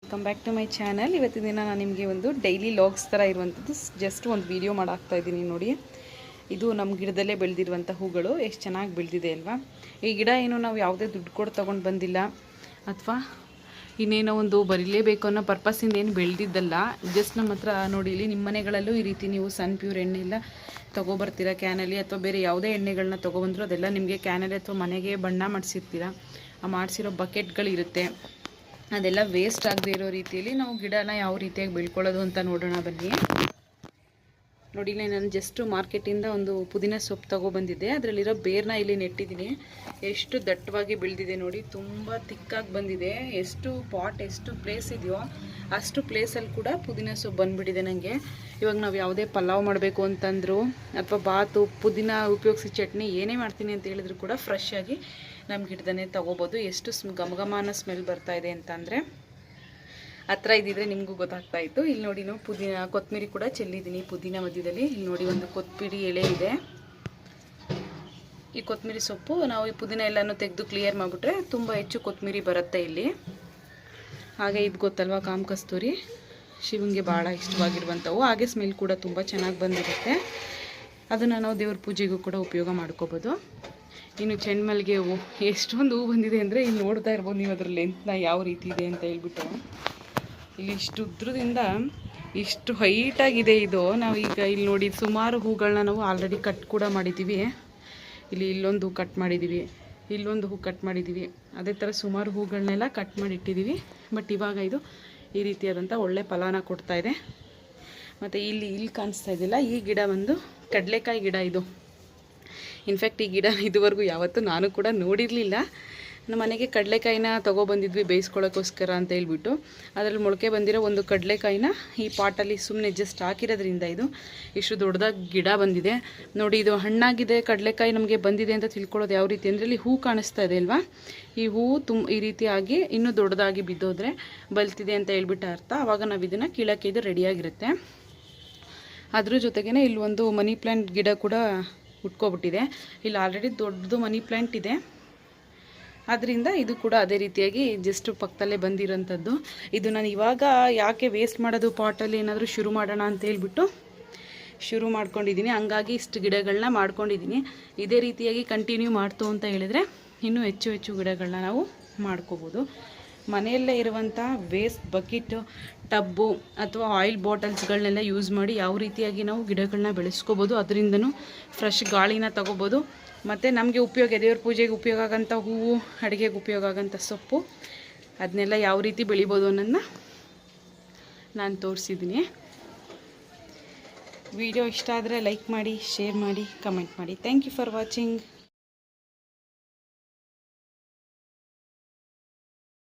Welcome back to my channel. ಇವತ್ತಿನ ದಿನ ನಾನು ನಿಮಗೆ ಒಂದು ಡೈಲಿ ಲಾಗ್ಸ್ ಥರ ಇರುವಂಥದ್ದು ಜಸ್ಟ್ ಒಂದು ವೀಡಿಯೋ ಮಾಡಾಕ್ತಾ ಇದ್ದೀನಿ ನೋಡಿ. ಇದು ನಮ್ಮ ಗಿಡದಲ್ಲೇ ಬೆಳೆದಿರುವಂಥ ಹೂಗಳು ಎಷ್ಟು ಚೆನ್ನಾಗಿ ಬೆಳೆದಿದೆ ಅಲ್ವಾ. ಈ ಗಿಡ ಏನು ನಾವು ಯಾವುದೇ ದುಡ್ಡು ಕೊಟ್ಟು ತೊಗೊಂಡು ಬಂದಿಲ್ಲ ಅಥವಾ ಇನ್ನೇನೋ ಒಂದು ಬರೀಲೇಬೇಕು ಅನ್ನೋ ಪರ್ಪಸ್ಸಿಂದ ಏನು ಬೆಳೆದಿದ್ದಲ್ಲ. ಜಸ್ಟ್ ನಮ್ಮ ಹತ್ರ ನೋಡಿ, ಇಲ್ಲಿ ನಿಮ್ಮ ಮನೆಗಳಲ್ಲೂ ಈ ರೀತಿ ನೀವು ಸನ್ ಪ್ಯೂರ್ ಎಣ್ಣೆ ಎಲ್ಲ ತೊಗೊಬರ್ತೀರ ಕ್ಯಾನಲ್ಲಿ, ಅಥವಾ ಬೇರೆ ಯಾವುದೇ ಎಣ್ಣೆಗಳನ್ನ ತೊಗೊಬಂದ್ರು ಅದೆಲ್ಲ ನಿಮಗೆ ಕ್ಯಾನಲ್ಲಿ ಅಥವಾ ಮನೆಗೆ ಬಣ್ಣ ಮಾಡಿಸಿರ್ತೀರ. ಆ ಮಾಡಿಸಿರೋ ಬಕೆಟ್ಗಳಿರುತ್ತೆ, ಅದೆಲ್ಲ ವೇಸ್ಟ್ ಆಗದೆ ಇರೋ ರೀತಿಯಲ್ಲಿ ನಾವು ಗಿಡನ ಯಾವ ರೀತಿಯಾಗಿ ಬೆಳ್ಕೊಳ್ಳೋದು ಅಂತ ನೋಡೋಣ ಬನ್ನಿ. ನೋಡಿ, ನಾನು ಜಸ್ಟ್ ಮಾರ್ಕೆಟಿಂದ ಒಂದು ಪುದೀನ ಸೊಪ್ಪು ತೊಗೊಬಂದಿದ್ದೆ. ಅದರಲ್ಲಿರೋ ಬೇರ್ನ ಇಲ್ಲಿ ನೆಟ್ಟಿದ್ದೀನಿ. ಎಷ್ಟು ದಟ್ಟವಾಗಿ ಬೆಳೆದಿದೆ ನೋಡಿ, ತುಂಬ ತಿಕ್ಕಾಗಿ ಬಂದಿದೆ. ಎಷ್ಟು ಪಾಟ್, ಎಷ್ಟು ಪ್ಲೇಸ್ ಇದೆಯೋ ಅಷ್ಟು ಪ್ಲೇಸಲ್ಲಿ ಕೂಡ ಪುದೀನ ಸೊಪ್ಪು ಬಂದುಬಿಟ್ಟಿದೆ ನನಗೆ. ಇವಾಗ ನಾವು ಯಾವುದೇ ಪಲಾವ್ ಮಾಡಬೇಕು ಅಂತಂದ್ರು ಅಥವಾ ಬಾತು, ಪುದೀನ ಉಪಯೋಗಿಸಿ ಚಟ್ನಿ ಏನೇ ಮಾಡ್ತೀನಿ ಅಂತ ಹೇಳಿದ್ರು ಕೂಡ ಫ್ರೆಶ್ ಆಗಿ ನಮ್ಮ ಗಿಡದನ್ನೇ ತೊಗೋಬೋದು. ಎಷ್ಟು ಘಮಘಮಾನ ಸ್ಮೆಲ್ ಬರ್ತಾ ಇದೆ ಅಂತಂದರೆ ಹತ್ರ ಇದ್ದಿದ್ರೆ ನಿಮಗೂ ಗೊತ್ತಾಗ್ತಾ ಇತ್ತು. ಇಲ್ಲಿ ನೋಡಿ, ನಾವು ಪುದೀನ ಕೊತ್ತಂಬರಿ ಕೂಡ ಚೆಲ್ಲಿದ್ದೀನಿ ಪುದೀನ ಮಧ್ಯದಲ್ಲಿ. ಇಲ್ಲಿ ನೋಡಿ, ಒಂದು ಕೊತ್ತಂಬರಿ ಎಲೆ ಇದೆ. ಈ ಕೊತ್ತಂಬರಿ ಸೊಪ್ಪು ನಾವು ಈ ಪುದೀನ ಎಲ್ಲನೂ ತೆಗೆದು ಕ್ಲಿಯರ್ ಮಾಡಿಬಿಟ್ರೆ ತುಂಬ ಹೆಚ್ಚು ಕೊತ್ತಂಬರಿ ಬರುತ್ತೆ ಇಲ್ಲಿ. ಹಾಗೆ ಇದು ಗೊತ್ತಲ್ವಾ, ಕಾಮ ಕಸ್ತೂರಿ, ಶಿವಂಗೆ ಭಾಳ ಇಷ್ಟವಾಗಿರುವಂಥವು. ಹಾಗೆ ಸ್ಮೆಲ್ ಕೂಡ ತುಂಬ ಚೆನ್ನಾಗಿ ಬಂದಿರುತ್ತೆ. ಅದನ್ನು ನಾವು ದೇವ್ರ ಪೂಜೆಗೂ ಕೂಡ ಉಪಯೋಗ ಮಾಡ್ಕೋಬೋದು. ಇನ್ನು ಚೆಂಡುಮಲ್ಲಿಗೆ ಹೂವು, ಎಷ್ಟೊಂದು ಹೂವು ಬಂದಿದೆ ಅಂದರೆ ಇಲ್ಲಿ ನೋಡ್ತಾ ಇರ್ಬೋದು ನೀವು ಅದರ ಲೆಂತ್ನ ಯಾವ ರೀತಿ ಇದೆ ಅಂತ ಹೇಳ್ಬಿಟ್ಟು. ಇಲ್ಲಿ ಇಷ್ಟು ಉದ್ರದಿಂದ ಇಷ್ಟು ಹೈಟಾಗಿದೆ ಇದು. ನಾವು ಈಗ ಇಲ್ಲಿ ನೋಡಿ, ಸುಮಾರು ಹೂಗಳನ್ನ ನಾವು ಆಲ್ರೆಡಿ ಕಟ್ ಕೂಡ ಮಾಡಿದ್ದೀವಿ. ಇಲ್ಲೊಂದು ಹೂ ಕಟ್ ಮಾಡಿದ್ದೀವಿ, ಇಲ್ಲೊಂದು ಹೂ ಕಟ್ ಮಾಡಿದ್ದೀವಿ. ಅದೇ ಥರ ಸುಮಾರು ಹೂಗಳನ್ನೆಲ್ಲ ಕಟ್ ಮಾಡಿ ಇಟ್ಟಿದ್ದೀವಿ. ಬಟ್ ಇವಾಗ ಇದು ಈ ರೀತಿಯಾದಂಥ ಒಳ್ಳೆ ಫಲನ ಕೊಡ್ತಾ ಇದೆ. ಮತ್ತು ಇಲ್ಲಿ ಕಾಣಿಸ್ತಾ ಇದೆಯಲ್ಲ, ಈ ಗಿಡ ಒಂದು ಕಡಲೆಕಾಯಿ ಗಿಡ ಇದು. ಇನ್ಫ್ಯಾಕ್ಟ್ ಈ ಗಿಡ ಇದುವರೆಗೂ ಯಾವತ್ತೂ ನಾನು ಕೂಡ ನೋಡಿರಲಿಲ್ಲ. ನಮ್ಮ ಮನೆಗೆ ಕಡಲೆಕಾಯಿನ ತೊಗೊಬಂದಿದ್ವಿ ಬೇಯಿಸ್ಕೊಳ್ಳೋಕ್ಕೋಸ್ಕರ ಅಂತ ಹೇಳ್ಬಿಟ್ಟು. ಅದರಲ್ಲಿ ಮೊಳಕೆ ಬಂದಿರೋ ಒಂದು ಕಡಲೆಕಾಯಿನ ಈ ಪಾಟಲ್ಲಿ ಸುಮ್ಮನೆ ಜಸ್ಟ್ ಹಾಕಿರೋದ್ರಿಂದ ಇದು ಇಷ್ಟು ದೊಡ್ಡದಾಗಿ ಗಿಡ ಬಂದಿದೆ ನೋಡಿ. ಇದು ಹಣ್ಣಾಗಿದೆ ಕಡಲೆಕಾಯಿ ನಮಗೆ ಬಂದಿದೆ ಅಂತ ತಿಳ್ಕೊಳ್ಳೋದು ಯಾವ ರೀತಿ ಅಂದರೆ, ಇಲ್ಲಿ ಹೂ ಕಾಣಿಸ್ತಾ ಇದೆ ಅಲ್ವಾ, ಈ ಹೂವು ಈ ರೀತಿಯಾಗಿ ಇನ್ನೂ ದೊಡ್ಡದಾಗಿ ಬಿದ್ದೋದ್ರೆ ಬಲ್ತಿದೆ ಅಂತ ಹೇಳ್ಬಿಟ್ಟು ಅರ್ಥ. ಆವಾಗ ನಾವು ಇದನ್ನು ಕೀಳಕ್ಕೆ ಇದು ರೆಡಿಯಾಗಿರುತ್ತೆ. ಅದ್ರ ಜೊತೆಗೇ ಇಲ್ಲಿ ಒಂದು ಮನಿ ಪ್ಲ್ಯಾಂಟ್ ಗಿಡ ಕೂಡ ಉಟ್ಕೊಬಿಟ್ಟಿದೆ. ಇಲ್ಲಿ ಆಲ್ರೆಡಿ ದೊಡ್ಡದು ಮನಿ ಪ್ಲ್ಯಾಂಟ್ ಇದೆ, ಆದ್ದರಿಂದ ಇದು ಕೂಡ ಅದೇ ರೀತಿಯಾಗಿ ಜಸ್ಟ್ ಪಕ್ಕದಲ್ಲೇ ಬಂದಿರೋಂಥದ್ದು. ಇದು ನಾನು ಇವಾಗ ಯಾಕೆ ವೇಸ್ಟ್ ಮಾಡೋದು, ಪಾಟಲ್ಲಿ ಏನಾದರೂ ಶುರು ಮಾಡೋಣ ಅಂತ ಹೇಳ್ಬಿಟ್ಟು ಶುರು ಮಾಡ್ಕೊಂಡಿದ್ದೀನಿ. ಹಂಗಾಗಿ ಇಷ್ಟು ಗಿಡಗಳನ್ನ ಮಾಡ್ಕೊಂಡಿದ್ದೀನಿ. ಇದೇ ರೀತಿಯಾಗಿ ಕಂಟಿನ್ಯೂ ಮಾಡ್ತು ಅಂತ ಹೇಳಿದರೆ ಇನ್ನೂ ಹೆಚ್ಚು ಹೆಚ್ಚು ಗಿಡಗಳನ್ನ ನಾವು ಮಾಡ್ಕೋಬೋದು. ಮನೆಯಲ್ಲೇ ಇರುವಂಥ ವೇಸ್ಟ್ ಬಕೆಟು, ಟಬ್ಬು ಅಥವಾ ಆಯಿಲ್ ಬಾಟಲ್ಸ್ಗಳನ್ನೆಲ್ಲ ಯೂಸ್ ಮಾಡಿ ಯಾವ ರೀತಿಯಾಗಿ ನಾವು ಗಿಡಗಳನ್ನ ಬೆಳೆಸ್ಕೋಬೋದು. ಅದರಿಂದನೂ ಫ್ರೆಶ್ ಗಾಳಿನ ತಗೋಬೋದು. ಮತ್ತು ನಮಗೆ ಉಪಯೋಗ, ದೇವ್ರ ಪೂಜೆಗೆ ಉಪಯೋಗ ಆಗೋಂಥ ಹೂವು, ಅಡುಗೆಗೆ ಉಪಯೋಗ ಆಗೋಂಥ ಸೊಪ್ಪು, ಅದನ್ನೆಲ್ಲ ಯಾವ ರೀತಿ ಬೆಳಿಬೋದು ಅನ್ನೋದನ್ನ ನಾನು ತೋರಿಸಿದ್ದೀನಿ. ವಿಡಿಯೋ ಇಷ್ಟ ಆದರೆ ಲೈಕ್ ಮಾಡಿ, ಶೇರ್ ಮಾಡಿ, ಕಮೆಂಟ್ ಮಾಡಿ. Thank you for watching.